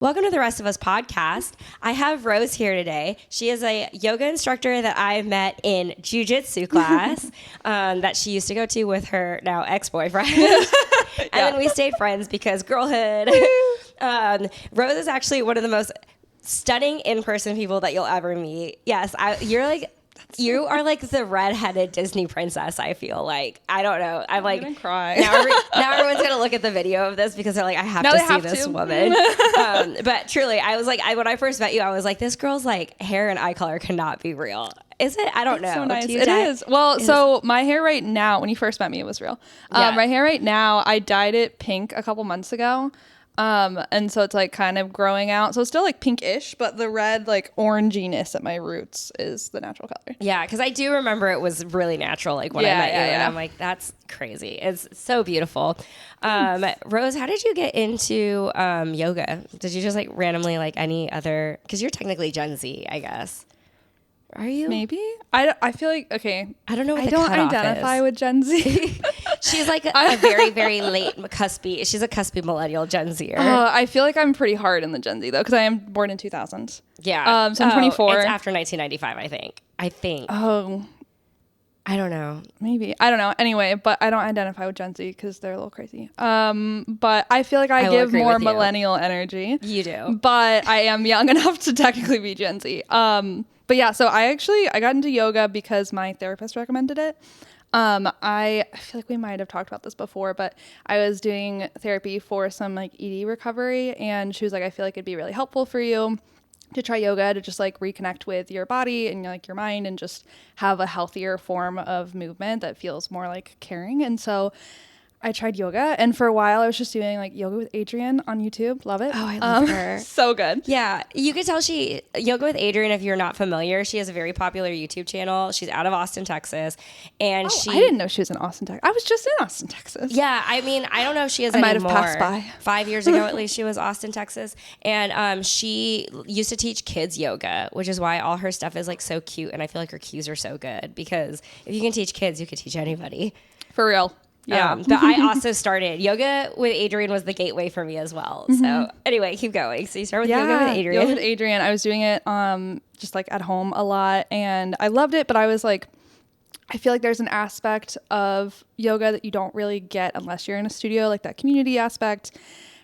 Welcome to the Rest of Us podcast. I have Rose here today. She is a yoga instructor that I met in jiu-jitsu class that she used to go to with her now ex-boyfriend. And then we stayed friends because girlhood. Rose is actually one of the most stunning in-person people that you'll ever meet. Yes, you are like the redheaded Disney princess, I feel like. I don't know. I'm gonna cry. Now everyone's going to look at the video of this because they're like, I have to see this woman. But truly, I was like, when I first met you, I was like, this girl's like hair and eye color cannot be real. Is it? I don't know. So nice. It is. Well, so my hair right now, when you first met me, it was real. My hair right now, I dyed it pink a couple months ago. And so it's like kind of growing out. So it's still like pinkish, but the red like oranginess at my roots is the natural color. Yeah, because I do remember it was really natural like when I met you. And I'm like, that's crazy. It's so beautiful. Rose, how did you get into yoga? Did you just like randomly like any other, because you're technically Gen Z, I guess. Are you? Maybe. I feel like, okay. I don't know what I don't identify with Gen Z. She's like a very, very late cuspy. She's a cuspy millennial Gen Zer. I feel like I'm pretty hard in the Gen Z though, because I am born in 2000. Yeah. So I'm 24. It's after 1995, I think. Oh. I don't know. Maybe. I don't know. Anyway, but I don't identify with Gen Z because they're a little crazy. But I feel like I give more millennial energy. You do. But I am young enough to technically be Gen Z. But yeah, so I got into yoga because my therapist recommended it. I feel like we might have talked about this before, but I was doing therapy for some like ED recovery, and she was like, I feel like it'd be really helpful for you to try yoga to just like reconnect with your body and like your mind and just have a healthier form of movement that feels more like caring. And so I tried yoga, and for a while I was just doing like yoga with Adrienne on YouTube. Love it. Oh, I love her. So good. Yeah. You could tell yoga with Adrienne, if you're not familiar, she has a very popular YouTube channel. She's out of Austin, Texas. And I didn't know she was in Austin, Texas. I was just in Austin, Texas. Yeah. I mean, I don't know if she is anymore. I might have passed by. 5 years ago, at least, she was Austin, Texas. And she used to teach kids yoga, which is why all her stuff is like so cute. And I feel like her cues are so good because if you can teach kids, you can teach anybody. For real. Yeah. But I also started yoga with Adrienne was the gateway for me as well. Mm-hmm. So anyway, keep going. So you start with yoga with Adrienne. Yoga with Adrienne. I was doing it just like at home a lot, and I loved it. But I was like, I feel like there's an aspect of yoga that you don't really get unless you're in a studio, like that community aspect,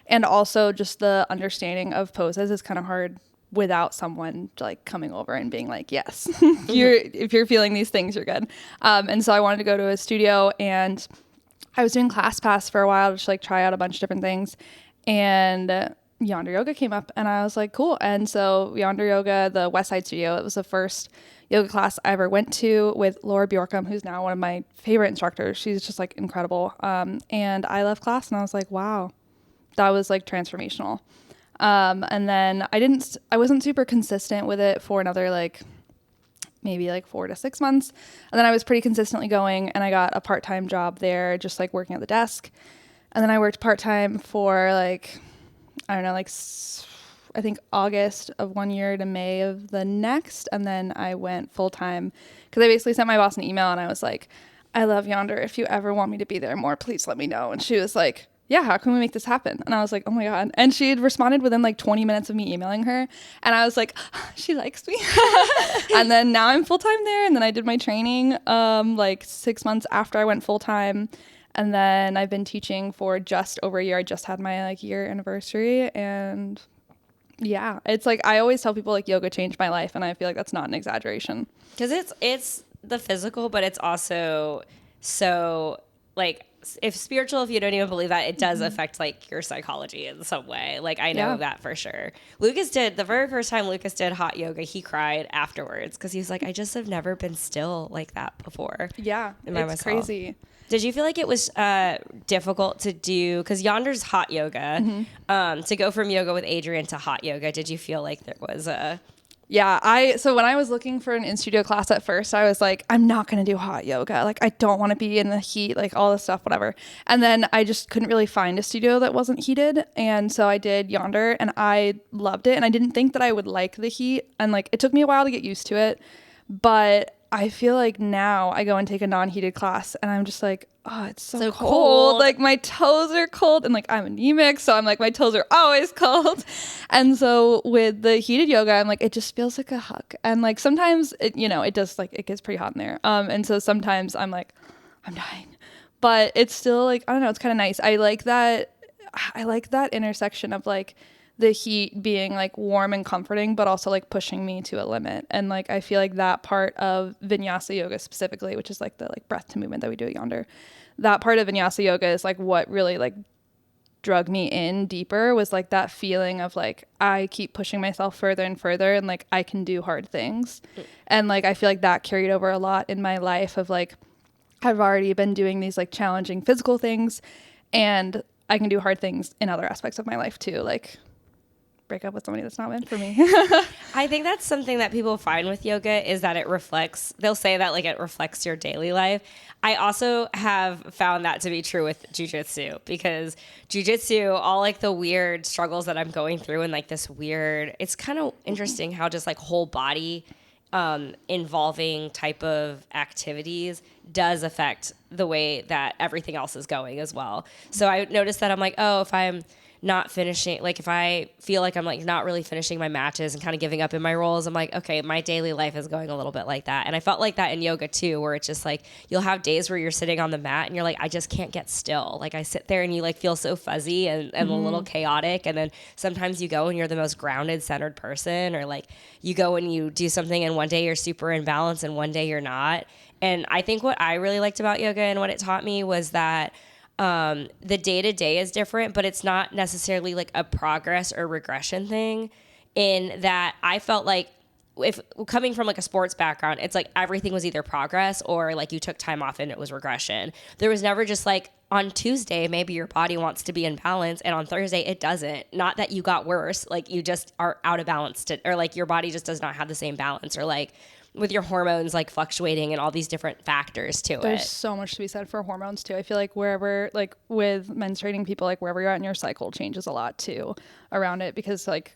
and also just the understanding of poses is kind of hard without someone like coming over and being like, yes, if you're feeling these things, you're good. And so I wanted to go to a studio, and I was doing ClassPass for a while to just like try out a bunch of different things, and Yonder Yoga came up, and I was like, cool. And so Yonder Yoga, the West Side Studio, it was the first yoga class I ever went to with Laura Bjorkum, who's now one of my favorite instructors. She's just like incredible. And I left class, and I was like, wow, that was like transformational. And then I wasn't super consistent with it for another like maybe like 4 to 6 months. And then I was pretty consistently going, and I got a part-time job there, just like working at the desk. And then I worked part-time for like, I don't know, like I think August of one year to May of the next. And then I went full-time because I basically sent my boss an email, and I was like, I love Yonder. If you ever want me to be there more, please let me know. And she was like, yeah, how can we make this happen? And I was like, oh my God. And she had responded within like 20 minutes of me emailing her. And I was like, she likes me. And then now I'm full-time there. And then I did my training like 6 months after I went full-time. And then I've been teaching for just over a year. I just had my like year anniversary. And yeah, it's like, I always tell people like yoga changed my life. And I feel like that's not an exaggeration. Because it's the physical, but it's also so like, if spiritual, if you don't even believe that, it does affect like your psychology in some way. Like I know that for sure. The very first time Lucas did hot yoga, he cried afterwards because he was like, I just have never been still like that before. Yeah, it's crazy. Did you feel like it was difficult to do, because Yonder's hot yoga, to go from yoga with Adrienne to hot yoga? Did you feel like there was a... Yeah, so when I was looking for an in-studio class at first, I was like, I'm not going to do hot yoga. Like, I don't want to be in the heat, like all this stuff, whatever. And then I just couldn't really find a studio that wasn't heated. And so I did Yonder, and I loved it. And I didn't think that I would like the heat. And like, it took me a while to get used to it. But I feel like now I go and take a non-heated class and I'm just like, oh, it's so cold. cold. Like my toes are cold and like I'm anemic. So I'm like, my toes are always cold. And so with the heated yoga, I'm like, it just feels like a hug. And like sometimes it, you know, it does like, it gets pretty hot in there. And so sometimes I'm like, I'm dying. But it's still like, I don't know, it's kind of nice. I like that intersection of like the heat being like warm and comforting, but also like pushing me to a limit. And like, I feel like that part of vinyasa yoga specifically, which is like the like breath to movement that we do at Yonder, that part of vinyasa yoga is like what really like drug me in deeper, was like that feeling of like, I keep pushing myself further and further and like I can do hard things. And like, I feel like that carried over a lot in my life of like, I've already been doing these like challenging physical things and I can do hard things in other aspects of my life too. Like break up with somebody that's not meant for me. I think that's something that people find with yoga is that it reflects, they'll say that like it reflects your daily life. I also have found that to be true with jujitsu, because jujitsu, all like the weird struggles that I'm going through and like this weird, it's kind of interesting how just like whole body involving type of activities does affect the way that everything else is going as well. So I noticed that I'm like, oh, if I'm not finishing, like if I feel like I'm like not really finishing my matches and kind of giving up in my roles, I'm like, okay, my daily life is going a little bit like that. And I felt like that in yoga too, where it's just like, you'll have days where you're sitting on the mat and you're like, I just can't get still. Like I sit there and you like feel so fuzzy and a little chaotic. And then sometimes you go and you're the most grounded, centered person, or like you go and you do something and one day you're super in balance and one day you're not. And I think what I really liked about yoga and what it taught me was that the day-to-day is different, but it's not necessarily like a progress or regression thing, in that I felt like, if coming from like a sports background, it's like everything was either progress or like you took time off and it was regression. There was never just like on Tuesday, maybe your body wants to be in balance and on Thursday it doesn't. Not that you got worse, like you just are out of balance or like your body just does not have the same balance, or like with your hormones like fluctuating and all these different factors to There's it. so much to be said for hormones too. I feel like wherever, like with menstruating people, like wherever you're at in your cycle changes a lot too around it, because like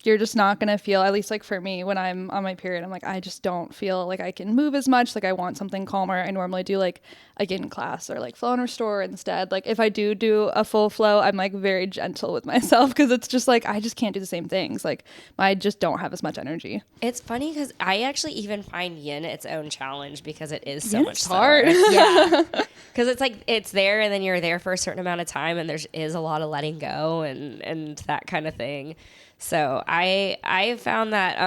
you're just not going to feel, at least like for me, when I'm on my period, I'm like, I just don't feel like I can move as much. Like I want something calmer. I normally do like a yin class or like flow and restore instead. Like if I do a full flow, I'm like very gentle with myself, because it's just like, I just can't do the same things. Like I just don't have as much energy. It's funny because I actually even find yin its own challenge, because it is so much hard. Yeah. Because it's like, it's there and then you're there for a certain amount of time and is a lot of letting go and that kind of thing. So I found that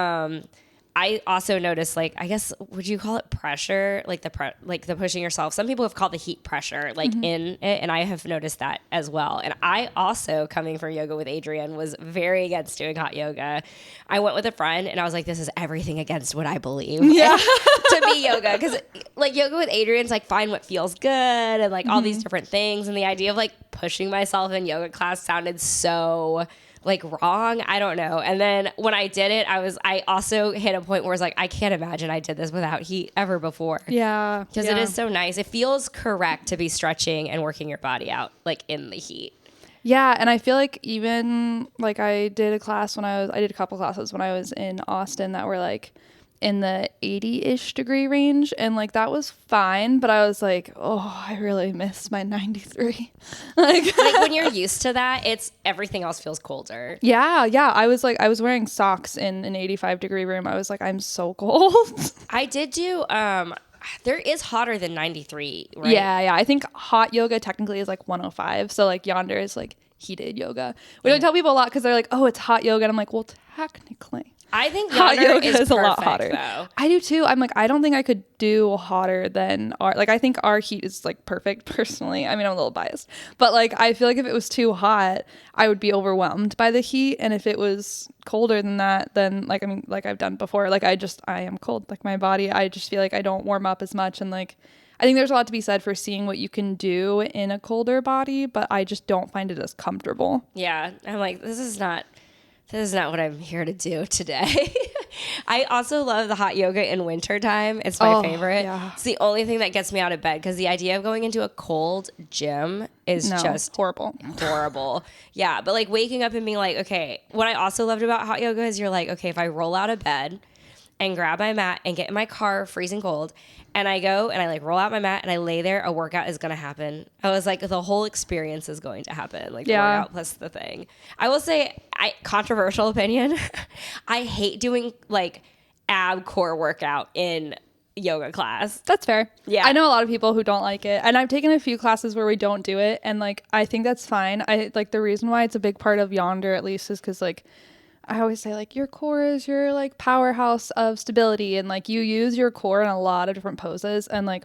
I also noticed, like, I guess, would you call it pressure? Like the pushing yourself. Some people have called the heat pressure, like in it, and I have noticed that as well. And I also, coming from yoga with Adrienne, was very against doing hot yoga. I went with a friend and I was like, this is everything against what I believe. Yeah. To be yoga, because like yoga with Adrienne's like find what feels good and like all these different things, and the idea of like pushing myself in yoga class sounded so like wrong. I don't know. And then when I did it, I also hit a point where it's like, I can't imagine I did this without heat ever before. Yeah. Because it is so nice. It feels correct to be stretching and working your body out like in the heat. Yeah, and I feel like even like I did a couple classes when I was in Austin that were like in the 80-ish degree range, and like that was fine, but I was like, oh, I really miss my 93. like when you're used to that, it's everything else feels colder. yeah, I was wearing socks in an 85 degree room. I was like, I'm so cold. I did do there is hotter than 93, right? Yeah, I think hot yoga technically is like 105, so like Yonder is like heated yoga, which I tell people a lot because they're like, oh, it's hot yoga, and I'm like, well, technically I think hot yoga is perfect, a lot hotter. Though. I do too. I'm like, I don't think I could do hotter than I think our heat is like perfect personally. I mean, I'm a little biased, but like, I feel like if it was too hot, I would be overwhelmed by the heat. And if it was colder than that, then like, I mean, like I've done before, like I am cold, like my body, I just feel like I don't warm up as much. And like, I think there's a lot to be said for seeing what you can do in a colder body, but I just don't find it as comfortable. Yeah. I'm like, this is not what I'm here to do today. I also love the hot yoga in wintertime. It's my favorite. Yeah. It's the only thing that gets me out of bed, because the idea of going into a cold gym is just horrible. Yeah. But like waking up and being like, okay, what I also loved about hot yoga is you're like, okay, if I roll out of bed and grab my mat and get in my car freezing cold. And I go and I like roll out my mat and I lay there. A workout is going to happen. I was like, the whole experience is going to happen. Like the workout plus the thing. I will say, controversial opinion. I hate doing like ab core workout in yoga class. That's fair. Yeah. I know a lot of people who don't like it. And I've taken a few classes where we don't do it. And like, I think that's fine. I like the reason why it's a big part of Yonder at least is because like, I always say like your core is your like powerhouse of stability, and like you use your core in a lot of different poses. And like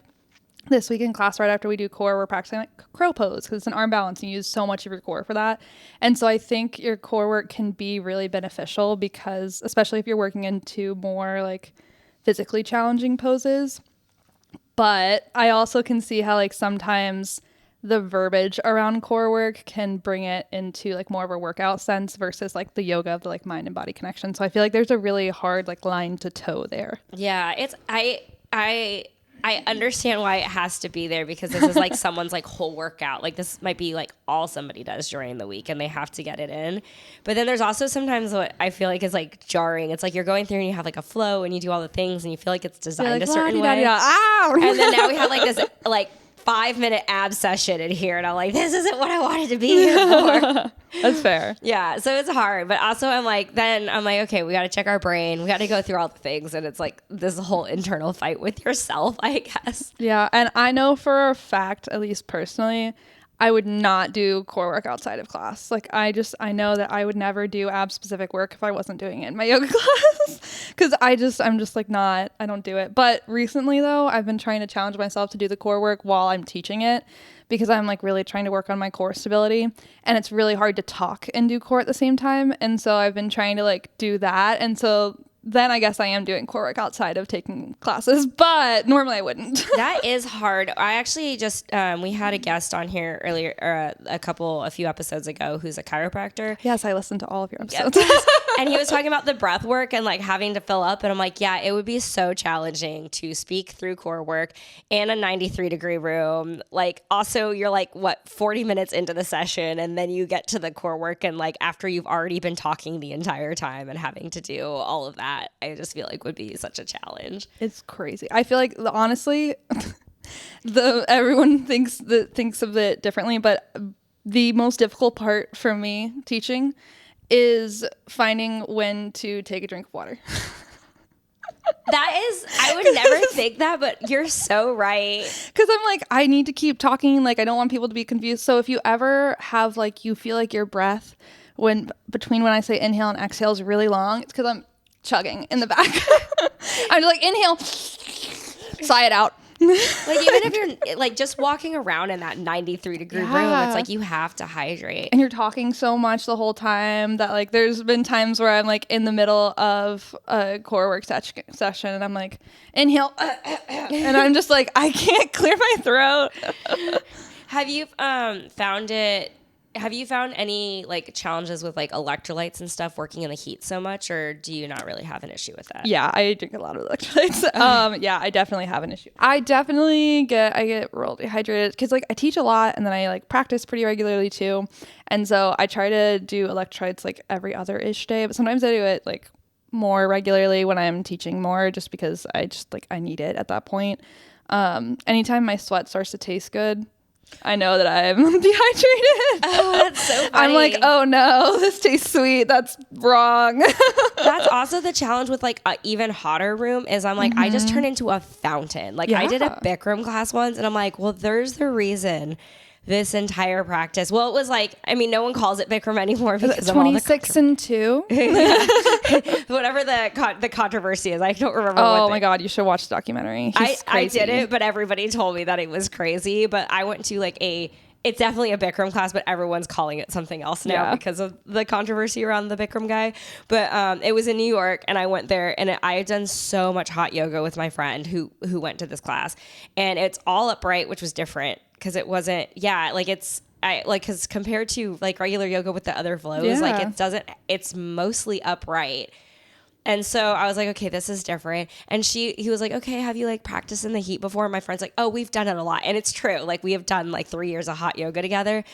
this week in class, right after we do core, we're practicing like crow pose because it's an arm balance and you use so much of your core for that. And so I think your core work can be really beneficial because especially if you're working into more like physically challenging poses. But I also can see how like sometimes the verbiage around core work can bring it into like more of a workout sense versus like the yoga of the like mind and body connection. So I feel like there's a really hard like line to toe there. Yeah, it's I understand why it has to be there because this is like someone's like whole workout. Like this might be like all somebody does during the week and they have to get it in. But then there's also sometimes what I feel like is like jarring. It's like you're going through and you have like a flow and you do all the things and you feel like it's designed like, a certain way. Ow! And then now we have like this like 5-minute ab session in here and I'm like, this isn't what I wanted to be here for. That's fair. Yeah, so it's hard, but also I'm like, okay, we got to check our brain. We got to go through all the things, and it's like this whole internal fight with yourself, I guess. Yeah, and I know for a fact, at least personally, I would not do core work outside of class. Like I know that I would never do ab specific work if I wasn't doing it in my yoga class because I'm just like I don't do it. But recently though, I've been trying to challenge myself to do the core work while I'm teaching it because I'm like really trying to work on my core stability, and it's really hard to talk and do core at the same time. And so I've been trying to like do that. And so then I guess I am doing core work outside of taking classes, but normally I wouldn't. That is hard. I actually just, we had a guest on here earlier, a few episodes ago who's a chiropractor. Yes, I listened to all of your episodes. Yep. And he was talking about the breath work and like having to fill up. And I'm like, yeah, it would be so challenging to speak through core work in a 93-degree room. Like also you're like, 40 minutes into the session and then you get to the core work. And like after you've already been talking the entire time and having to do all of that, I just feel like would be such a challenge. It's crazy. I feel like honestly, everyone thinks of it differently, but the most difficult part for me teaching is finding when to take a drink of water. That is, I would never think that, but you're so right. Because I'm like, I need to keep talking. Like, I don't want people to be confused. So if you ever have like, you feel like your breath between when I say inhale and exhale is really long, it's because I'm chugging in the back. I'm like, inhale, sigh it out. Like even if you're like just walking around in that 93-degree room, it's like you have to hydrate. And you're talking so much the whole time that like there's been times where I'm like in the middle of a core work session and I'm like, inhale, and I'm just like, I can't clear my throat. Have you found any like challenges with like electrolytes and stuff working in the heat so much, or do you not really have an issue with that? Yeah, I drink a lot of electrolytes. Yeah, I definitely have an issue. I get real dehydrated because like I teach a lot and then I like practice pretty regularly too. And so I try to do electrolytes like every other-ish day, but sometimes I do it like more regularly when I'm teaching more just because I need it at that point. Anytime my sweat starts to taste good, I know that I'm dehydrated. Oh, that's so funny. I'm like, oh no, this tastes sweet. That's wrong. That's also the challenge with like an even hotter room is I'm like, I just turn into a fountain. Like I did a Bikram class once and I'm like, well, there's the reason this entire practice. Well, it was like, I mean, no one calls it Bikram anymore because of all the 26 and 2. Whatever the controversy is. I don't remember. Oh my God, you should watch the documentary. I did it, but everybody told me that it was crazy. But I went to like it's definitely a Bikram class, but everyone's calling it something else now because of the controversy around the Bikram guy. But it was in New York, and I went there, and I had done so much hot yoga with my friend who went to this class, and it's all upright, which was different because it wasn't. Yeah, like because compared to like regular yoga with the other flows, like it's mostly upright. And so I was like, okay, this is different. And he was like, okay, have you like practiced in the heat before? And my friend's like, oh, we've done it a lot. And it's true. Like we have done like 3 years of hot yoga together.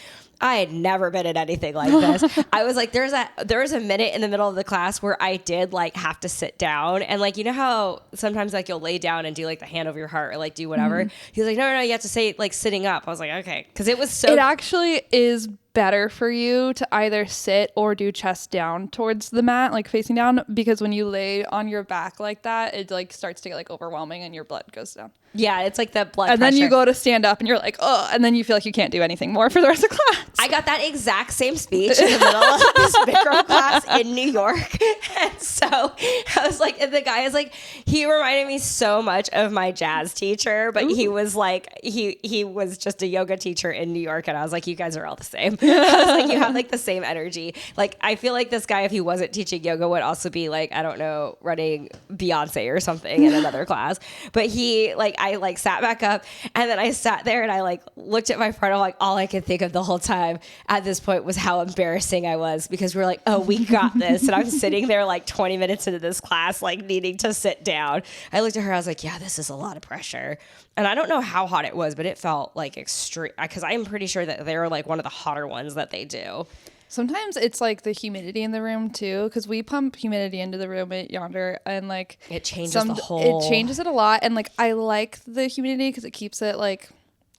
I had never been in anything like this. I was like, there was a minute in the middle of the class where I did like have to sit down. And like, you know how sometimes like you'll lay down and do like the hand over your heart or like do whatever. He was like, no, you have to say like sitting up. I was like, okay. Cause it was so. It actually is better for you to either sit or do chest down towards the mat, like facing down, because when you lay on your back like that, it like starts to get like overwhelming and your blood goes down. Yeah, it's like the blood and pressure. Then you go to stand up and you're like, oh, and then you feel like you can't do anything more for the rest of class. I got that exact same speech in the middle of this Bikram class in New York. And so I was like, and the guy is like, he reminded me so much of my jazz teacher, but he was like, he was just a yoga teacher in New York. And I was like, you guys are all the same. I was like, you have like the same energy. Like, I feel like this guy, if he wasn't teaching yoga, would also be like, I don't know, running Beyonce or something in another class. But he like, I like sat back up and then I sat there and I like looked at my friend. I'm like, all I could think of the whole time at this point was how embarrassing I was, because we were like, oh, we got this. And I'm sitting there like 20 minutes into this class, like needing to sit down. I looked at her. I was like, yeah, this is a lot of pressure. And I don't know how hot it was, but it felt like extreme, because I'm pretty sure that they're like one of the hotter ones that they do. Sometimes it's like the humidity in the room too, because we pump humidity into the room at Yonder, and like it changes it changes it a lot. And like I like the humidity because it keeps it like,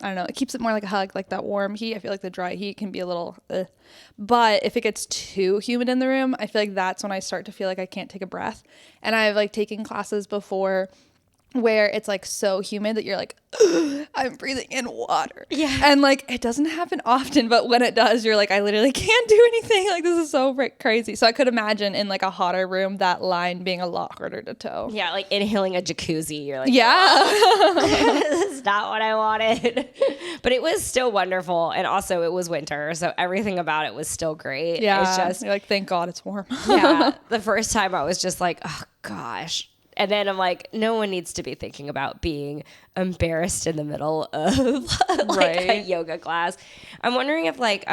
I don't know, it keeps it more like a hug, like that warm heat. I feel like the dry heat can be a little but if it gets too humid in the room, I feel like that's when I start to feel like I can't take a breath. And I've like taken classes before where it's like so humid that you're like, I'm breathing in water. Yeah. And like, it doesn't happen often, but when it does, you're like, I literally can't do anything. Like, this is so crazy. So I could imagine in like a hotter room, that line being a lot harder to toe. Yeah. Like inhaling a jacuzzi. You're like, yeah, this is not what I wanted. But it was still wonderful. And also it was winter. So everything about it was still great. Yeah. It's just, you're like, thank God it's warm. yeah. The first time I was just like, oh gosh. And then I'm like, no one needs to be thinking about being embarrassed in the middle of like a yoga class. I'm wondering if like,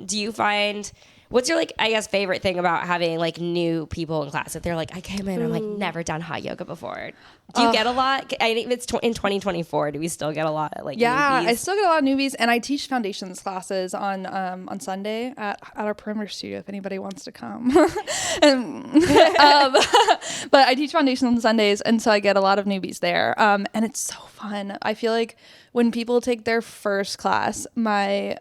do you find, what's your like, I guess, favorite thing about having like new people in class? If they're like, I came in, I'm like, never done hot yoga before. Do you get a lot? I think it's in 2024. Do we still get a lot of like yeah, newbies? I still get a lot of newbies, and I teach foundations classes on Sunday at our perimeter studio if anybody wants to come. But I teach foundations on Sundays, and so I get a lot of newbies there, and it's so fun. I feel like when people take their first class, my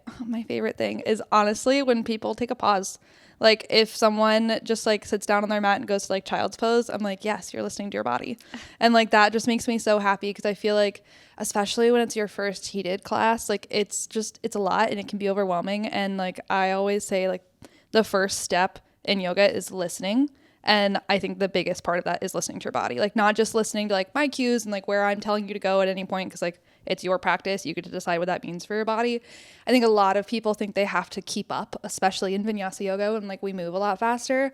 favorite thing is honestly when people take a pause. Like if someone just like sits down on their mat and goes to like child's pose, I'm like, yes, you're listening to your body. And like that just makes me so happy, because I feel like, especially when it's your first heated class, like it's a lot and it can be overwhelming. And like I always say, like the first step in yoga is listening. And I think the biggest part of that is listening to your body, like not just listening to like my cues and like where I'm telling you to go at any point, because like it's your practice. You get to decide what that means for your body. I think a lot of people think they have to keep up, especially in vinyasa yoga, when like we move a lot faster.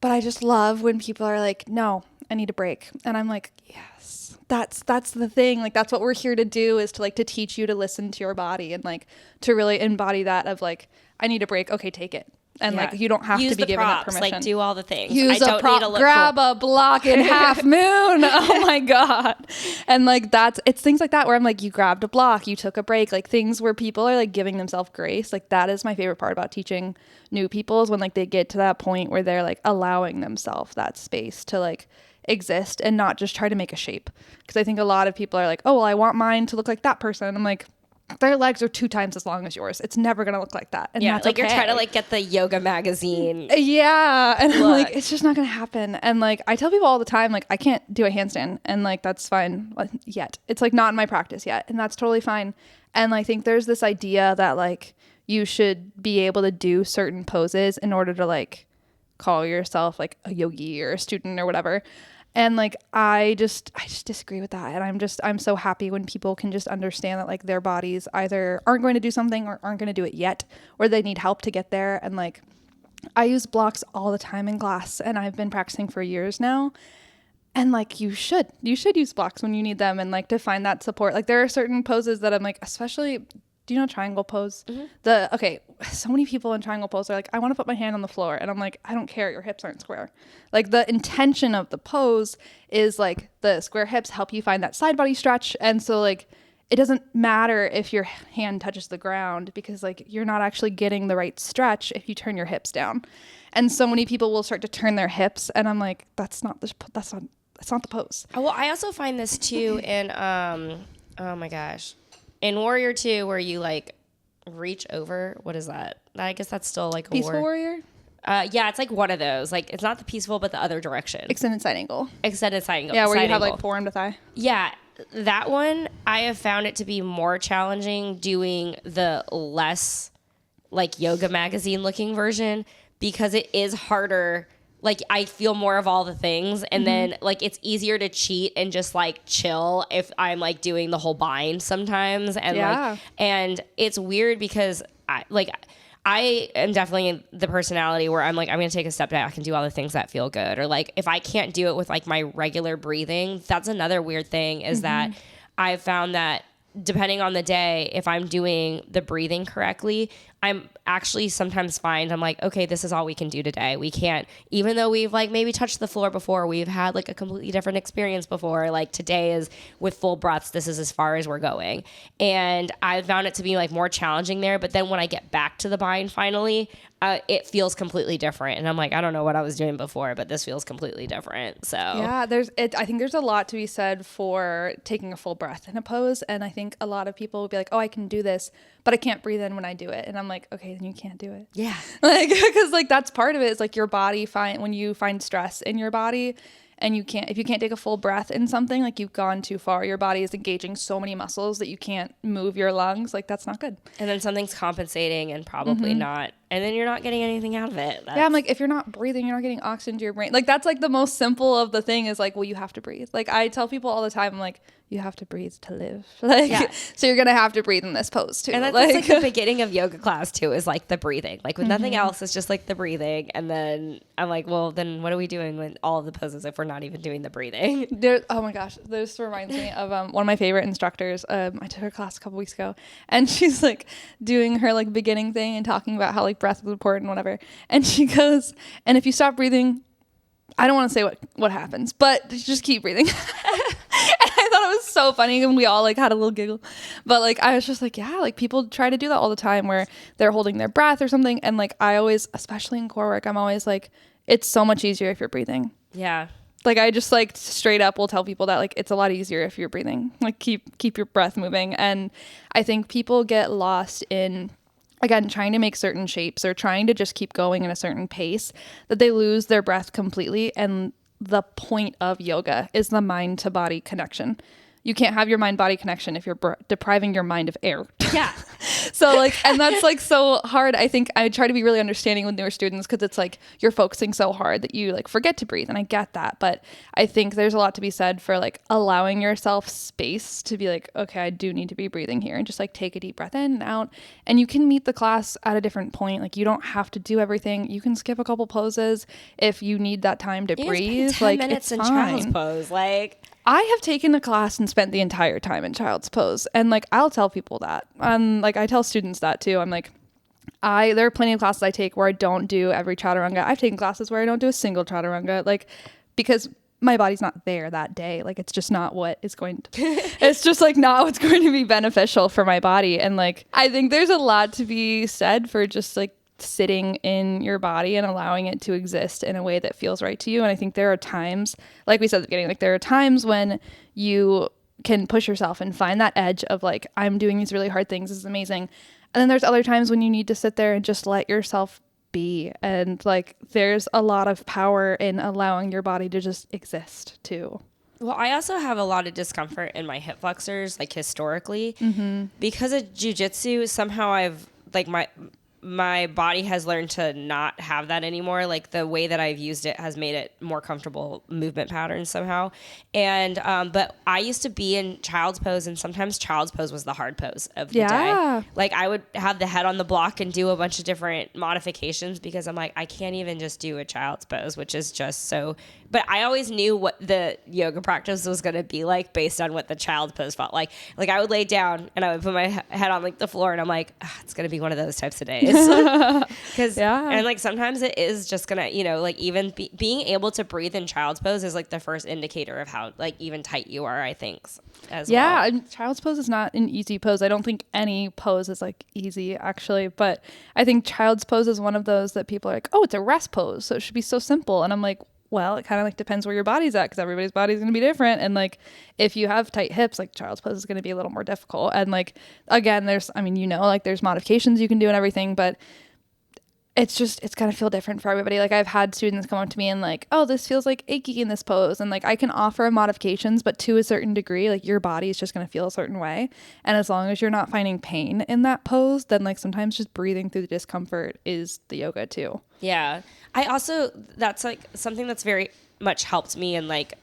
But I just love when people are like, no, I need a break. And I'm like, yes, that's the thing. Like that's what we're here to do, is to like to teach you to listen to your body and like to really embody that of like, I need a break. Okay, take it. And like you don't have use to be given that props, permission. like do all the things. Use I don't a prop, need to look grab cool. a block in half moon. Oh my God. And like it's things like that where I'm like, you grabbed a block, you took a break, like things where people are like giving themselves grace. Like that is my favorite part about teaching new people, is when like they get to that point where they're like allowing themselves that space to like exist and not just try to make a shape. Because I think a lot of people are like, oh, well, I want mine to look like that person. I'm like, their legs are 2 times as long as yours. It's never going to look like that. And yeah, that's like okay. you're trying to like get the yoga magazine. Yeah. And I'm like, it's just not going to happen. And like, I tell people all the time, like, I can't do a handstand. And like, that's fine yet. It's like not in my practice yet. And that's totally fine. And I think there's this idea that like you should be able to do certain poses in order to like call yourself like a yogi or a student or whatever. And like I just disagree with that. And I'm so happy when people can just understand that like their bodies either aren't going to do something or aren't going to do it yet, or they need help to get there. And like I use blocks all the time in class, and I've been practicing for years now. And like you should use blocks when you need them, and like to find that support. Like there are certain poses that I'm like, especially do you know triangle pose? So many people in triangle pose are like, I want to put my hand on the floor, and I'm like, I don't care, your hips aren't square. Like the intention of the pose is like the square hips help you find that side body stretch, and so like it doesn't matter if your hand touches the ground, because like you're not actually getting the right stretch if you turn your hips down. And so many people will start to turn their hips, and I'm like, that's not the pose. Well, I also find this too in oh my gosh, in Warrior 2, where you like reach over. What is that? I guess that's still like a Peaceful Warrior. Yeah, it's like one of those. Like it's not the peaceful, but the other direction. Extended side angle. Yeah, where you have like forearm to thigh. Yeah, that one I have found it to be more challenging doing the less like yoga magazine looking version, because it is harder. Like I feel more of all the things, and then like it's easier to cheat and just like chill if I'm like doing the whole bind sometimes, and like, and it's weird because I am definitely the personality where I'm like, I'm going to take a step back and do all the things that feel good. Or like, if I can't do it with like my regular breathing, that's another weird thing is that I've found that depending on the day, if I'm doing the breathing correctly, I'm actually sometimes find I'm like, okay, this is all we can do today. We can't, even though we've like maybe touched the floor before, we've had like a completely different experience before. Like today is with full breaths. This is as far as we're going. And I found it to be like more challenging there. But then when I get back to the bind finally, it feels completely different. And I'm like, I don't know what I was doing before, but this feels completely different. So yeah, I think there's a lot to be said for taking a full breath in a pose. And I think a lot of people will be like, oh, I can do this, but I can't breathe in when I do it. And I'm like, okay, then you can't do it. Yeah. Like, because like that's part of it is like your body when you find stress in your body, and if you can't take a full breath in something, like you've gone too far. Your body is engaging so many muscles that you can't move your lungs. Like that's not good. And then something's compensating and probably not. And then you're not getting anything out of it. Yeah, I'm like, if you're not breathing, you're not getting oxygen to your brain. Like that's like the most simple of the thing is like, well, you have to breathe. Like I tell people all the time, I'm like, you have to breathe to live. Like, so you're going to have to breathe in this pose too. And that's like the beginning of yoga class too, is like the breathing. Like with nothing else, it's just like the breathing. And then I'm like, well, then what are we doing with all of the poses if we're not even doing the breathing? Oh my gosh, this reminds me of one of my favorite instructors. I took her class a couple weeks ago, and she's like doing her like beginning thing and talking about how like breath is important and whatever. And she goes, and if you stop breathing, I don't want to say what happens, but just keep breathing. I thought it was so funny, and we all like had a little giggle, but like I was just like, yeah, like people try to do that all the time where they're holding their breath or something, and like I always, especially in core work, I'm always like, it's so much easier if you're breathing. Yeah. Like I just like straight up will tell people that like it's a lot easier if you're breathing. Like keep your breath moving. And I think people get lost in, again, trying to make certain shapes or trying to just keep going in a certain pace, that they lose their breath completely. And the point of yoga is the mind to body connection. You can't have your mind body connection if you're depriving your mind of air. Yeah. So like, and that's like so hard. I think I try to be really understanding with newer students, because it's like you're focusing so hard that you like forget to breathe, and I get that. But I think there's a lot to be said for like allowing yourself space to be like, okay, I do need to be breathing here, and just like take a deep breath in and out. And you can meet the class at a different point. Like you don't have to do everything. You can skip a couple poses if you need that time to breathe. 10 like minutes it's in fine. child's pose. Like I have taken a class and spent the entire time in child's pose. And like, I'll tell people that. Like I tell students that too. I'm like, there are plenty of classes I take where I don't do every chaturanga. I've taken classes where I don't do a single chaturanga, like, because my body's not there that day. Like, it's just not what is going to, it's just like not what's going to be beneficial for my body. And like, I think there's a lot to be said for just like sitting in your body and allowing it to exist in a way that feels right to you. And I think there are times, like we said at the beginning, like there are times when you can push yourself and find that edge of like, I'm doing these really hard things. This is amazing. And then there's other times when you need to sit there and just let yourself be. And like, there's a lot of power in allowing your body to just exist too. Well, I also have a lot of discomfort in my hip flexors, like historically, because of jujitsu. Somehow I've like my body has learned to not have that anymore. Like the way that I've used it has made it more comfortable movement patterns somehow. And but I used to be in child's pose, and sometimes child's pose was the hard pose of the day. Like I would have the head on the block and do a bunch of different modifications because I'm like, I can't even just do a child's pose, which is just so. But I always knew what the yoga practice was going to be like based on what the child's pose felt like. Like I would lay down and I would put my head on like the floor, and I'm like, it's going to be one of those types of days. Because and like sometimes it is just gonna, you know, like even being able to breathe in child's pose is like the first indicator of how like even tight you are, I think, as well. And child's pose is not an easy pose. I don't think any pose is like easy actually, but I think child's pose is one of those that people are like, oh, it's a rest pose, so it should be so simple. And I'm like, well, it kind of like depends where your body's at, because everybody's body is going to be different. And like, if you have tight hips, like child's pose is going to be a little more difficult. And like, again, there's, I mean, you know, like there's modifications you can do and everything, but it's going to feel different for everybody. Like I've had students come up to me and like, oh, this feels like achy in this pose. And like, I can offer modifications, but to a certain degree, like your body is just going to feel a certain way. And as long as you're not finding pain in that pose, then like sometimes just breathing through the discomfort is the yoga too. Yeah. I also, that's like something that's very much helped me in like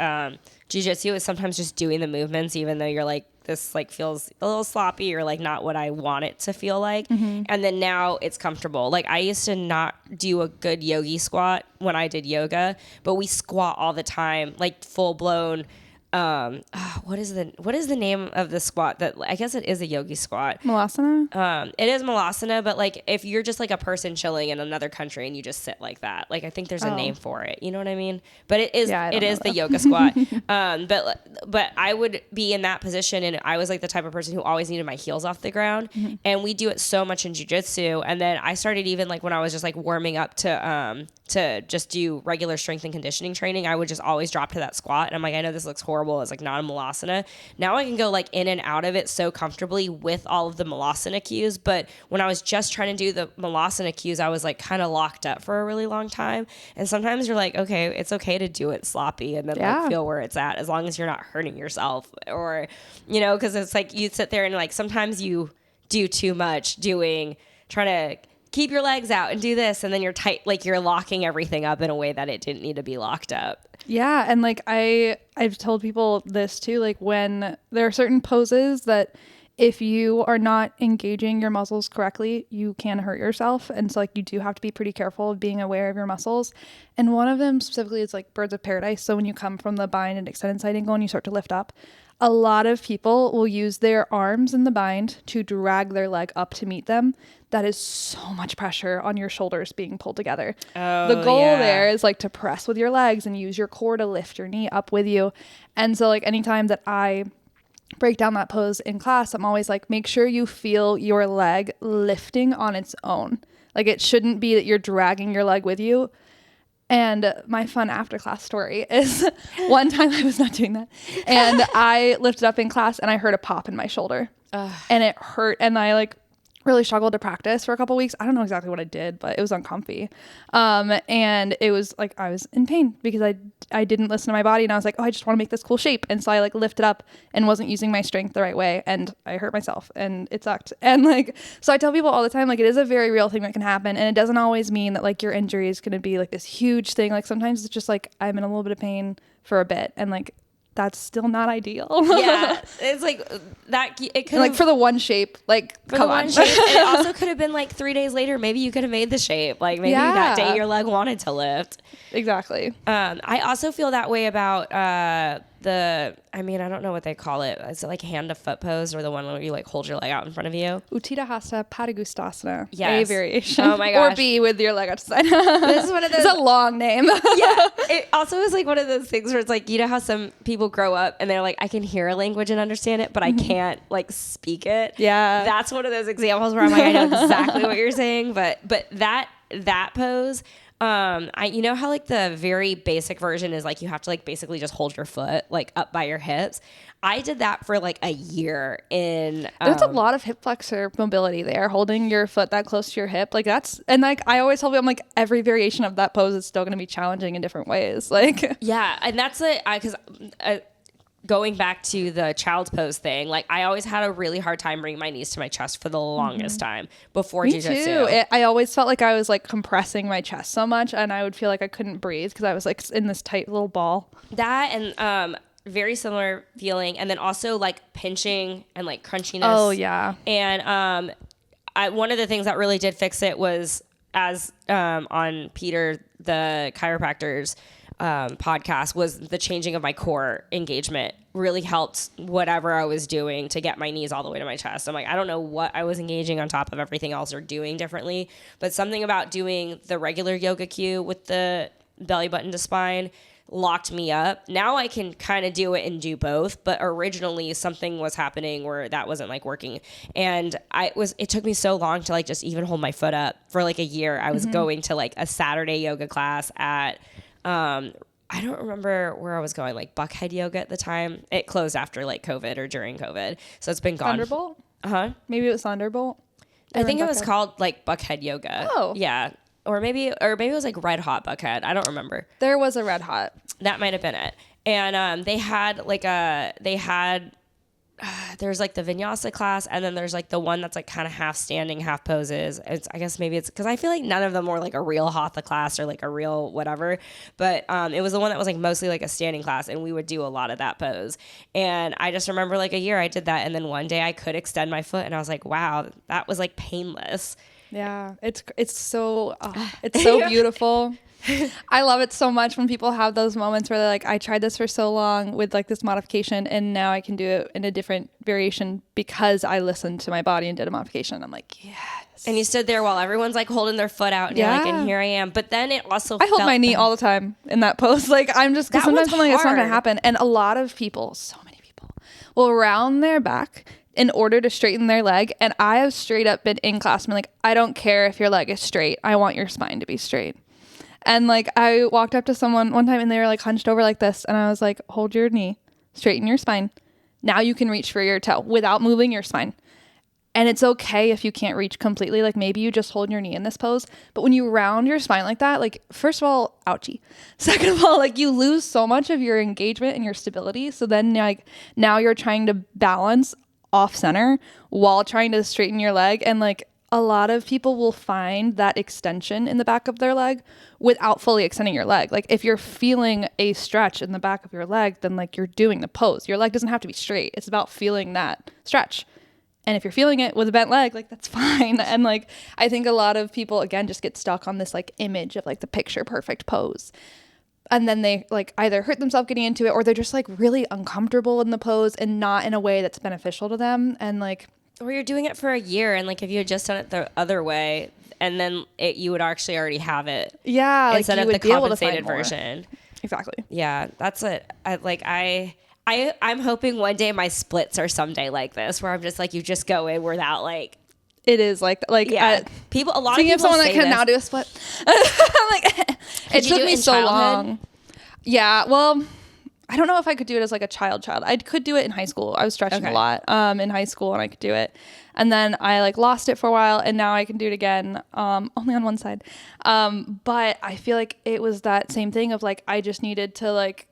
jiu-jitsu is sometimes just doing the movements, even though you're like, this like feels a little sloppy or like not what I want it to feel like. Mm-hmm. And then now it's comfortable. Like I used to not do a good yogi squat when I did yoga, but we squat all the time, like full blown. What is the name of the squat that I guess it is a yogi squat? Malasana? It is malasana, but like if you're just like a person chilling in another country and you just sit like that, like I think there's a name for it. You know what I mean? But it is the yoga squat. But I would be in that position, and I was like the type of person who always needed my heels off the ground. Mm-hmm. And we do it so much in jiu-jitsu. And then I started even like when I was just like warming up to just do regular strength and conditioning training, I would just always drop to that squat. And I'm like, I know this looks horrible as like not a malasana. Now I can go like in and out of it so comfortably with all of the malasana cues. But when I was just trying to do the malasana cues, I was like kind of locked up for a really long time. And sometimes you're like, okay, it's okay to do it sloppy and then like feel where it's at, as long as you're not hurting yourself, or, you know, because it's like you sit there and like sometimes you do too much trying to keep your legs out and do this, and then you're tight, like you're locking everything up in a way that it didn't need to be locked up. Yeah, and like I've told people this too, like when there are certain poses that if you are not engaging your muscles correctly, you can hurt yourself. And so like you do have to be pretty careful of being aware of your muscles. And one of them specifically is like birds of paradise. So when you come from the bind and extended side angle and you start to lift up, a lot of people will use their arms in the bind to drag their leg up to meet them. That is so much pressure on your shoulders being pulled together. The goal there is like to press with your legs and use your core to lift your knee up with you. And so like anytime that I break down that pose in class, I'm always like, make sure you feel your leg lifting on its own. Like it shouldn't be that you're dragging your leg with you. And my fun after class story is one time I was not doing that, and I lifted up in class and I heard a pop in my shoulder. And it hurt, and I like really struggled to practice for a couple weeks. I don't know exactly what I did, but it was uncomfy. And it was like I was in pain because I didn't listen to my body, and I was like, oh, I just want to make this cool shape. And so I like lifted up and wasn't using my strength the right way, and I hurt myself, and it sucked. And like, so I tell people all the time, like it is a very real thing that can happen, and it doesn't always mean that like your injury is going to be like this huge thing. Like sometimes it's just like I'm in a little bit of pain for a bit, and like that's still not ideal. Yeah, it's like that. It could like for the one shape, like for come the one on. Shape. And it also could have been like 3 days later. Maybe you could have made the shape. Like maybe that day your leg wanted to lift. Exactly. I also feel that way about I don't know what they call it. Is it like hand to foot pose, or the one where you like hold your leg out in front of you? Uttita Hasta Padagustasana. Yes. A variation. Oh my gosh. Or B with your leg out to side. This is one of those. It's a long name. Yeah. It also is like one of those things where it's like, you know how some people grow up and they're like, I can hear a language and understand it, but I can't like speak it. Yeah. That's one of those examples where I'm like, I know exactly what you're saying, but that pose. You know how like the very basic version is like you have to like basically just hold your foot like up by your hips. I did that for like a year in. There's a lot of hip flexor mobility there, holding your foot that close to your hip. Like that's, and like I always tell people, I'm like every variation of that pose is still going to be challenging in different ways. Like yeah, and that's it. Because going back to the child's pose thing, like I always had a really hard time bringing my knees to my chest for the longest time before Me jiu-jitsu. too. I always felt like I was like compressing my chest so much, and I would feel like I couldn't breathe because I was like in this tight little ball. That and very similar feeling, and then also like pinching and like crunchiness. Oh yeah. And one of the things that really did fix it was as on Peter the chiropractor's podcast was the changing of my core engagement really helped whatever I was doing to get my knees all the way to my chest. I'm like, I don't know what I was engaging on top of everything else or doing differently, but something about doing the regular yoga cue with the belly button to spine locked me up. Now I can kind of do it and do both, but originally something was happening where that wasn't like working. And it took me so long to like just even hold my foot up. For like a year I was going to like a Saturday yoga class at I don't remember where I was going, like Buckhead Yoga at the time. It closed after like COVID or during COVID. So it's been gone. Thunderbolt? Uh-huh. Maybe it was Thunderbolt. I think it was called like Buckhead Yoga. Oh. Yeah. Or maybe it was like Red Hot Buckhead. I don't remember. There was a Red Hot. That might have been it. And there's like the vinyasa class, and then there's like the one that's like kind of half standing, half poses. I guess maybe it's because I feel like none of them were like a real hatha class or like a real whatever. But it was the one that was like mostly like a standing class, and we would do a lot of that pose. And I just remember like a year I did that, and then one day I could extend my foot, and I was like, wow, that was like painless. Yeah, it's so beautiful. I love it so much when people have those moments where they're like, I tried this for so long with like this modification, and now I can do it in a different variation because I listened to my body and did a modification. I'm like, yes. And you stood there while everyone's like holding their foot out, and you're like, and here I am. But then it also I hold my knee all the time in that pose. Like I'm just, because sometimes I'm like, it's not gonna happen. And a lot of people, so many people, will round their back in order to straighten their leg. And I have straight up been in class and been like, I don't care if your leg is straight. I want your spine to be straight. And like I walked up to someone one time and they were like hunched over like this, and I was like, hold your knee, straighten your spine. Now you can reach for your toe without moving your spine. And it's okay if you can't reach completely. Like maybe you just hold your knee in this pose, but when you round your spine like that, like first of all, ouchie. Second of all, like you lose so much of your engagement and your stability. So then like now you're trying to balance off center while trying to straighten your leg. And like a lot of people will find that extension in the back of their leg without fully extending your leg. Like if you're feeling a stretch in the back of your leg, then like you're doing the pose. Your leg doesn't have to be straight. It's about feeling that stretch. And if you're feeling it with a bent leg, like that's fine. And like, I think a lot of people, again, just get stuck on this like image of like the picture perfect pose. And then they like either hurt themselves getting into it, or they're just like really uncomfortable in the pose and not in a way that's beneficial to them. And like, or you're doing it for a year, and like if you had just done it the other way, and then you would actually already have it. Yeah, instead like of the compensated version. Exactly. Yeah, that's it. I'm hoping one day my splits are someday like this, where I'm just like, you just go in without like. It is like yeah. People. A lot of people of someone say that can this. now do a split. Like, it took me so long. Yeah. Well, I don't know if I could do it as like a child. I could do it in high school. I was stretching a lot in high school, and I could do it. And then I like lost it for a while, and now I can do it again, only on one side. But I feel like it was that same thing of like, I just needed to like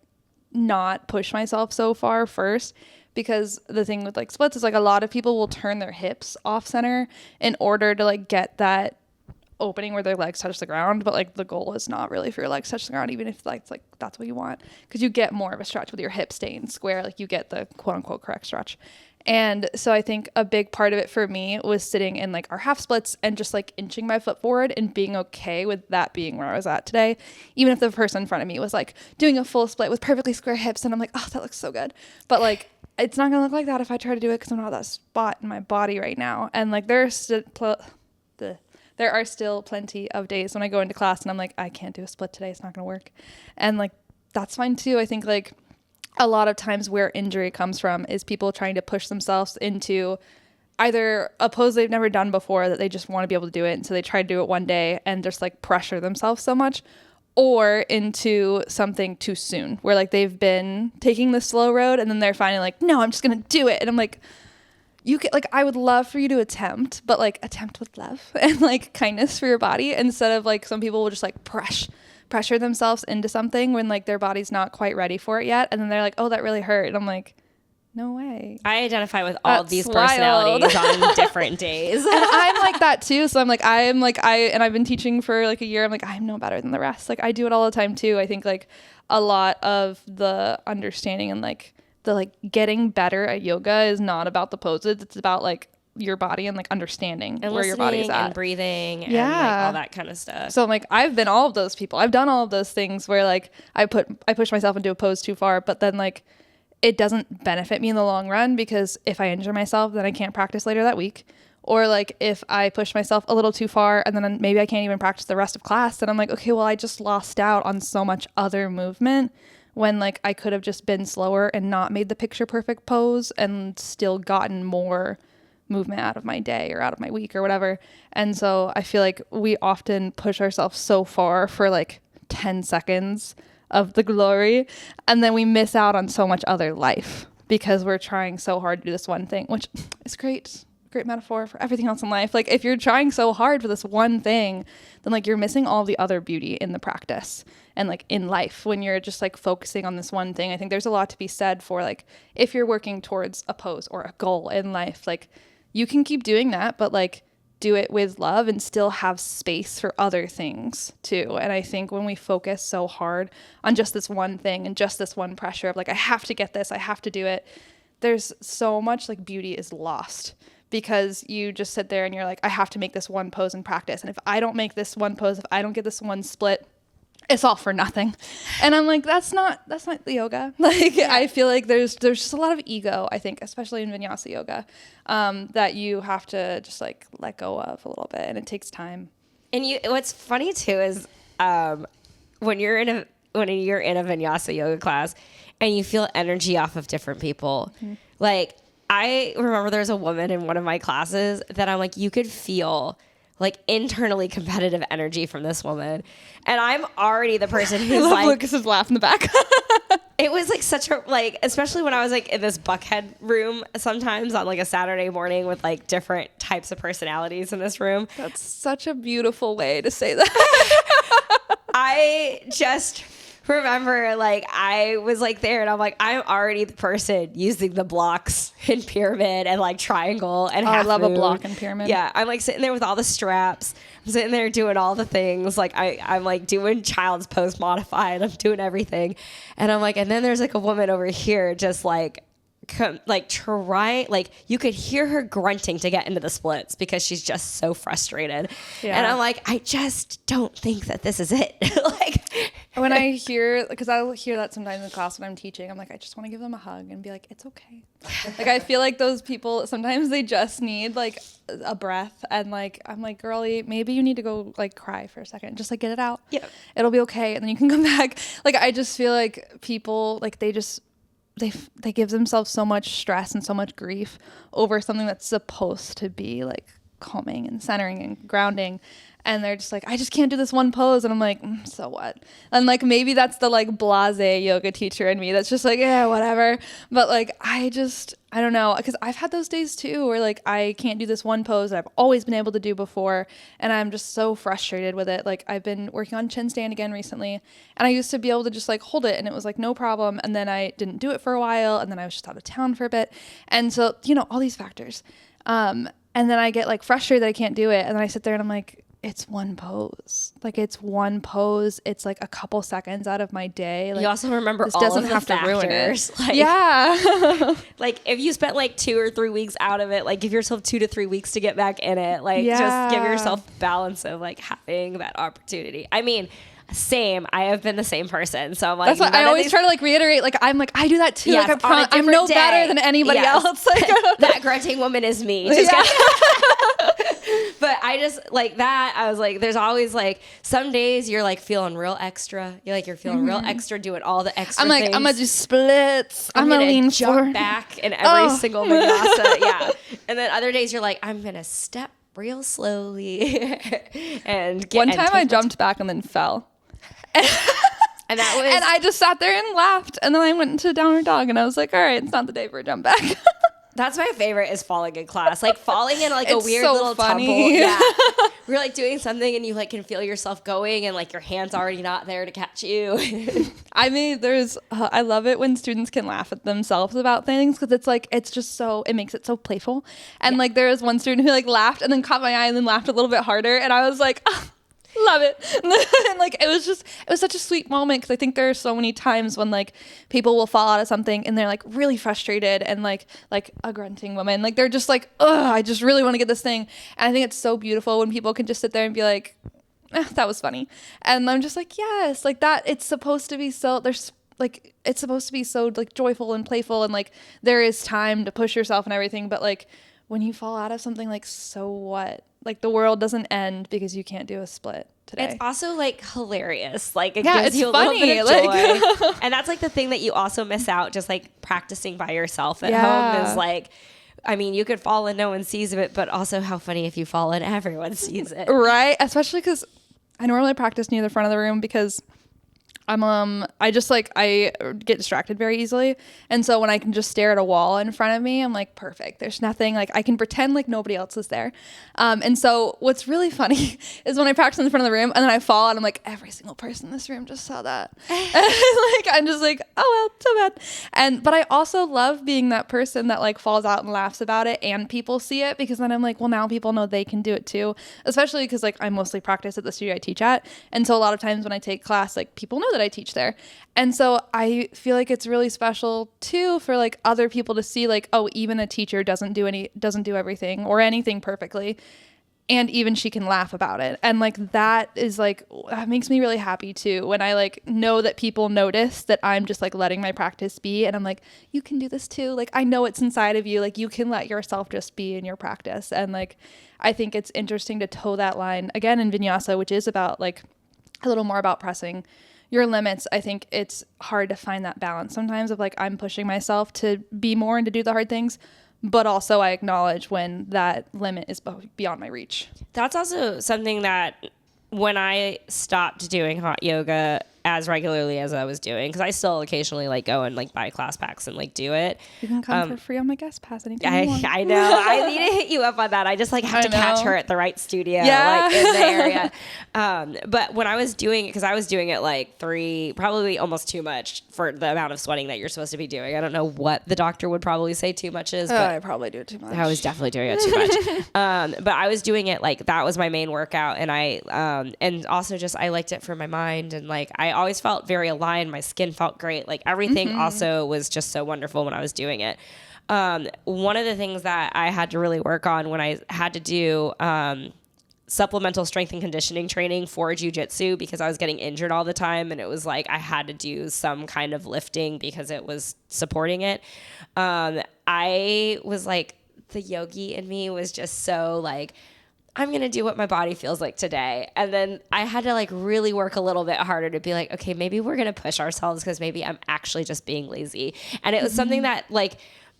not push myself so far first, because the thing with like splits is like a lot of people will turn their hips off center in order to like get that opening where their legs touch the ground, but like the goal is not really for your legs to touch the ground, even if like it's like that's what you want, because you get more of a stretch with your hips staying square, like you get the quote unquote correct stretch. And so I think a big part of it for me was sitting in like our half splits and just like inching my foot forward and being okay with that being where I was at today, even if the person in front of me was like doing a full split with perfectly square hips, and I'm like, oh, that looks so good, but like it's not gonna look like that if I try to do it, because I'm not at that spot in my body right now. And like there are still plenty of days when I go into class and I'm like, I can't do a split today. It's not going to work. And like, that's fine too. I think like a lot of times where injury comes from is people trying to push themselves into either a pose they've never done before that they just want to be able to do it. And so they try to do it one day and just like pressure themselves so much, or into something too soon where like they've been taking the slow road and then they're finally like, no, I'm just going to do it. And I'm like, you can, like, I would love for you to attempt, but like attempt with love and like kindness for your body, instead of like some people will just like pressure themselves into something when like their body's not quite ready for it yet. And then they're like, oh, that really hurt. And I'm like, no way. I identify with all of these personalities on different days. And I'm like that too. So and I've been teaching for like a year. I'm like, I'm no better than the rest. Like I do it all the time too. I think like a lot of the understanding and like the like getting better at yoga is not about the poses. It's about like your body and like understanding and where your body's at. And breathing and like all that kind of stuff. So like I've been all of those people. I've done all of those things where like I push myself into a pose too far, but then like it doesn't benefit me in the long run, because if I injure myself, then I can't practice later that week. Or like if I push myself a little too far and then maybe I can't even practice the rest of class, then I'm like, okay, well, I just lost out on so much other movement when like I could have just been slower and not made the picture perfect pose and still gotten more movement out of my day or out of my week or whatever. And so I feel like we often push ourselves so far for like 10 seconds of the glory, and then we miss out on so much other life because we're trying so hard to do this one thing, which is great metaphor for everything else in life. Like if you're trying so hard for this one thing, then like you're missing all the other beauty in the practice and like in life when you're just like focusing on this one thing. I think there's a lot to be said for like if you're working towards a pose or a goal in life, like you can keep doing that, but like do it with love and still have space for other things too. And I think when we focus so hard on just this one thing and just this one pressure of like, I have to get this, I have to do it, there's so much like beauty is lost because you just sit there and you're like, I have to make this one pose in practice. And if I don't make this one pose, if I don't get this one split, it's all for nothing. And I'm like, that's not the yoga. Like, yeah. I feel like there's just a lot of ego, I think, especially in vinyasa yoga, that you have to just like let go of a little bit, and it takes time. And what's funny too is when you're in a vinyasa yoga class and you feel energy off of different people. Mm-hmm. Like I remember there's a woman in one of my classes that I'm like, you could feel like internally competitive energy from this woman. And I'm already the person who's like, Lucas's laugh in the back. It was like such a, like, especially when I was like in this buckhead room sometimes on like a Saturday morning with like different types of personalities in this room. That's such a beautiful way to say that. I just remember like I was like there and I'm like, I'm already the person using the blocks in pyramid and like triangle and half I love moon. A block in pyramid. Yeah, I'm like sitting there with all the straps. I'm sitting there doing all the things. Like I'm like doing child's pose modified. I'm doing everything. And I'm like, and then there's like a woman over here just like you could hear her grunting to get into the splits because she's just so frustrated. Yeah. And I'm like, I just don't think that this is it. Like when I hear, because I'll hear that sometimes in class when I'm teaching, I'm like, I just want to give them a hug and be like, it's okay. Like I feel like those people sometimes they just need like a breath, and like I'm like, girlie, maybe you need to go like cry for a second, just like get it out. Yeah, it'll be okay, and then you can come back. Like I just feel like people like they give themselves so much stress and so much grief over something that's supposed to be like calming and centering and grounding. And they're just like, I just can't do this one pose. And I'm like, so what? And like, maybe that's the like blasé yoga teacher in me that's just like, yeah, whatever. But like, I don't know. Because I've had those days too where like, I can't do this one pose that I've always been able to do before. And I'm just so frustrated with it. Like I've been working on chin stand again recently. And I used to be able to just like hold it and it was like no problem. And then I didn't do it for a while. And then I was just out of town for a bit. And so, all these factors. And then I get like frustrated that I can't do it. And then I sit there and I'm like, it's one pose. Like it's one pose. It's like a couple seconds out of my day. Like, you also remember all of the factors. Like, yeah. Like if you spent like 2 or 3 weeks out of it, like give yourself 2 to 3 weeks to get back in it. Like just give yourself balance of like having that opportunity. I mean, same. I have been the same person. So I'm like, that's what I always try to like reiterate. Like I'm like, I do that too. Yes, like I'm no better than anybody else. Like that grunting woman is me. Just But I just like that. I was like, there's always like some days you're like feeling real extra. You're feeling real extra doing all the extra I'm like, things. I'm going to do splits. I'm going to lean jump forward. back in every single vinyasa. Yeah. And then other days you're like, I'm going to step real slowly. And one time I jumped back and then fell. And that was, and I just sat there and laughed. And then I went into downward dog and I was like, all right, it's not the day for a jump back. That's my favorite is falling in class. Like falling in like a It's weird so little funny. tumble. Yeah. We're like doing something and you like can feel yourself going and like your hand's already not there to catch you. I mean, I love it when students can laugh at themselves about things because it's like, it's just so, it makes it so playful. And like there was one student who like laughed and then caught my eye and then laughed a little bit harder. And I was like, oh, love it. And like it was such a sweet moment because I think there are so many times when like people will fall out of something and they're like really frustrated and like a grunting woman, like they're just like, oh, I just really want to get this thing. And I think it's so beautiful when people can just sit there and be like, that was funny. And I'm just like, yes, like that. It's supposed to be so, it's supposed to be so like joyful and playful and like there is time to push yourself and everything, but like when you fall out of something, like, so what? Like the world doesn't end because you can't do a split today. It's also like hilarious. Like it Yeah, gives it's you a funny. little bit of joy. Like And that's like the thing that you also miss out just like practicing by yourself at Yeah. home is like, I mean, you could fall and no one sees it, but also how funny if you fall and everyone sees it. Right? Especially because I normally practice near the front of the room because I get distracted very easily. And so when I can just stare at a wall in front of me, I'm like, perfect. There's nothing, like I can pretend like nobody else is there. And so what's really funny is when I practice in the front of the room and then I fall and I'm like, every single person in this room just saw that. And like, I'm just like, oh, well, so bad. But I also love being that person that like falls out and laughs about it and people see it because then I'm like, well, now people know they can do it too. Especially because like I mostly practice at the studio I teach at. And so a lot of times when I take class, like people know that I teach there. And so I feel like it's really special too for like other people to see like, oh, even a teacher doesn't do everything or anything perfectly. And even she can laugh about it. And like that is like, that makes me really happy too when I like know that people notice that I'm just like letting my practice be and I'm like, you can do this too. Like I know it's inside of you. Like you can let yourself just be in your practice. And like I think it's interesting to toe that line again in vinyasa, which is about like a little more about pressing your limits. I think it's hard to find that balance sometimes of like I'm pushing myself to be more and to do the hard things, but also I acknowledge when that limit is beyond my reach. That's also something that when I stopped doing hot yoga as regularly as I was doing, because I still occasionally like go and like buy class packs and like do it. You can come for free on my guest pass anytime you want. I know. I need to hit you up on that. I just like have to catch her at the right studio, Yeah. like in the area. But when I was doing it, because I was doing it like probably almost too much for the amount of sweating that you're supposed to be doing. I don't know what the doctor would probably say too much is, but I probably do it too much. I was definitely doing it too much. But I was doing it like that was my main workout, and and also just I liked it for my mind, and like I always felt very aligned. My skin felt great. Like everything also was just so wonderful when I was doing it. One of the things that I had to really work on when I had to do supplemental strength and conditioning training for jiu-jitsu, because I was getting injured all the time, and it was like I had to do some kind of lifting because it was supporting it. I was like, the yogi in me was just so like, I'm going to do what my body feels like today. And then I had to like really work a little bit harder to be like, okay, maybe we're going to push ourselves because maybe I'm actually just being lazy. And it was something that like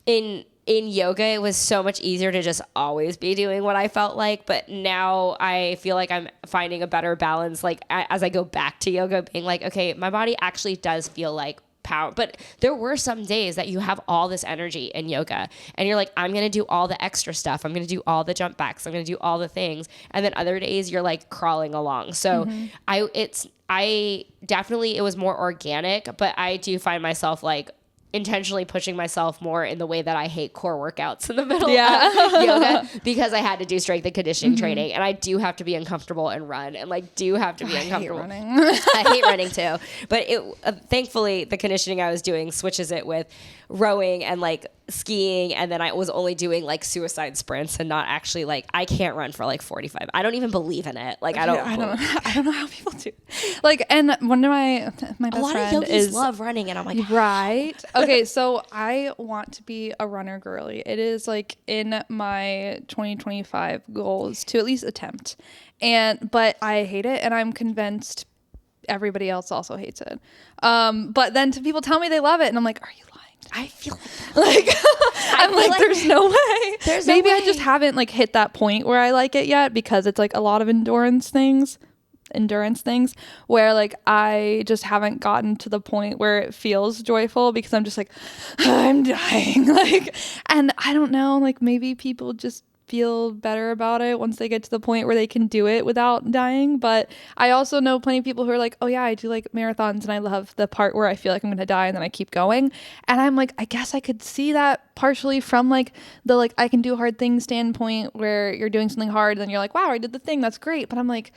in yoga, it was so much easier to just always be doing what I felt like. But now I feel like I'm finding a better balance. Like as I go back to yoga, being like, okay, my body actually does feel like power. But there were some days that you have all this energy in yoga and you're like, I'm going to do all the extra stuff. I'm going to do all the jump backs. I'm going to do all the things. And then other days you're like crawling along. So I definitely, it was more organic, but I do find myself like intentionally pushing myself more in the way that I hate core workouts in the middle of yoga, because I had to do strength and conditioning training, and I do have to be uncomfortable and run, and like do have to be uncomfortable. I hate running. I hate running too, but it thankfully the conditioning I was doing switches it with rowing and like skiing, and then I was only doing like suicide sprints and not actually like I can't run for like 45. I don't even believe in it. Like I don't know how people do. Like, and one of my best friend a lot of yogis love running, and I'm like, right. Okay, so I want to be a runner girly. It is like in my 2025 goals to at least attempt. But I hate it, and I'm convinced everybody else also hates it. But then people tell me they love it, and I'm like, are you lying? I feel like I'm like, there's no way. Maybe no way. I just haven't like hit that point where I like it yet, because it's like a lot of endurance things. endurance things where like I just haven't gotten to the point where it feels joyful because I'm just like, I'm dying. Like, and I don't know, like maybe people just feel better about it once they get to the point where they can do it without dying. But I also know plenty of people who are like, oh yeah, I do like marathons and I love the part where I feel like I'm gonna die and then I keep going. And I'm like, I guess I could see that partially from like the like I can do hard things standpoint where you're doing something hard and then you're like, wow, I did the thing, that's great. But I'm like,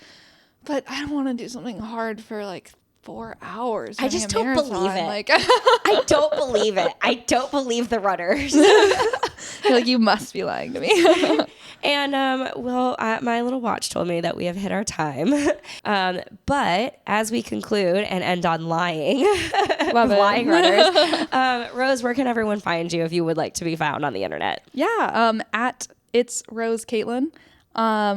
but I don't want to do something hard for like 4 hours. I just don't believe it. Like, I don't believe it. I don't believe the runners. You're like, you must be lying to me. And my little watch told me that we have hit our time. But as we conclude and end on lying, lying runners, Rose, where can everyone find you if you would like to be found on the internet? Yeah, at It's Rose Katelyn.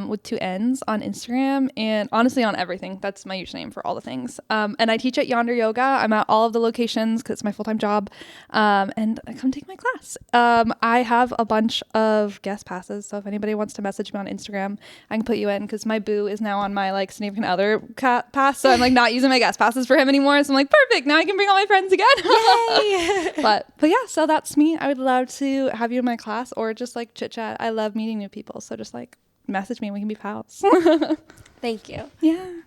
With 2 N's on Instagram and honestly on everything. That's my username for all the things. And I teach at Yonder Yoga. I'm at all of the locations because it's my full-time job. And come take my class. I have a bunch of guest passes. So if anybody wants to message me on Instagram, I can put you in because my boo is now on my like significant other pass. So I'm like not using my guest passes for him anymore. So I'm like, perfect. Now I can bring all my friends again. Yay! But yeah, so that's me. I would love to have you in my class or just like chit chat. I love meeting new people. So just like message me and we can be pals. Thank you. Yeah.